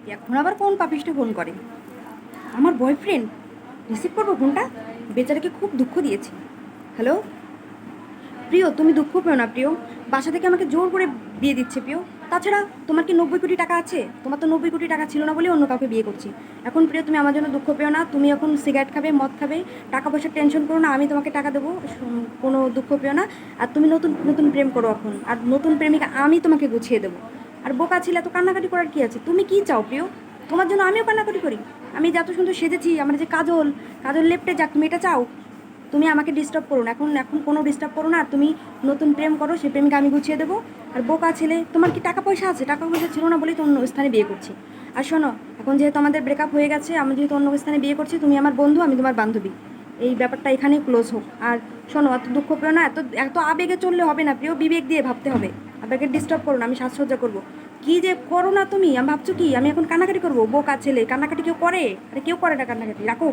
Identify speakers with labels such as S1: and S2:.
S1: এখন আবার কোন পাপিষ্টি ফোন করে? আমার বয়ফ্রেন্ড। রিসিভ করবো ফোনটা? বেচারাকে খুব দুঃখ দিয়েছি। হ্যালো প্রিয়, তুমি দুঃখ পেও না প্রিয়। বাসা থেকে আমাকে জোর করে বিয়ে দিচ্ছে প্রিয়। তাছাড়া তোমার কি 90 কোটি টাকা আছে? তোমার তো 90 কোটি টাকা ছিল না বলে অন্য কাউকে বিয়ে করছি। এখন প্রিয় তুমি আমার জন্য দুঃখ পেও না। তুমি এখন সিগারেট খাবে, মদ খাবে, টাকা পয়সার টেনশন করো না, আমি তোমাকে টাকা দেবো। কোনো দুঃখ পেও না। আর তুমি নতুন নতুন প্রেম করো এখন, আর নতুন প্রেমিকা আমি তোমাকে গুছিয়ে দেবো। আর বোকা ছিল, এত কান্নাকাটি করার কি আছে? তুমি কি চাও প্রিয়? তোমার জন্য আমিও কান্নাকাটি করি। আমি যত সুন্দর সেজেছি, আমার যে কাজল, কাজল লেপটে যাক, তুমি এটা চাও? তুমি আমাকে ডিস্টার্ব করো না, এখন এখন কোনো ডিস্টার্ব করো না। আর তুমি নতুন প্রেম করো, সেই প্রেমিকা আমি গুছিয়ে দেবো। আর বোকা ছেলে, তোমার কি টাকা পয়সা আছে? টাকা পয়সা ছিল না বলেই তো অন্য স্থানে বিয়ে করছি। আর শোনো, এখন যেহেতু আমাদের ব্রেকআপ হয়ে গেছে, আমি যেহেতু অন্য স্থানে বিয়ে করছি, তুমি আমার বন্ধু, আমি তোমার বান্ধবী। এই ব্যাপারটা এখানেই ক্লোজ হোক। আর শোনো, এত দুঃখ পেও না, এত এত আবেগে চললে হবে না প্রিয়, বিবেক দিয়ে ভাবতে হবে। আবেগে ডিস্টার্ব করো না, আমি সাজসজ্জা করবো। কি যে করো না তুমি, আমি ভাবছো কি আমি এখন কান্নাকাটি করবো? বোকা ছেলে, কান্নাকাটি কেউ করে? আরে কেউ করে না কান্নাকাটি, রাখো।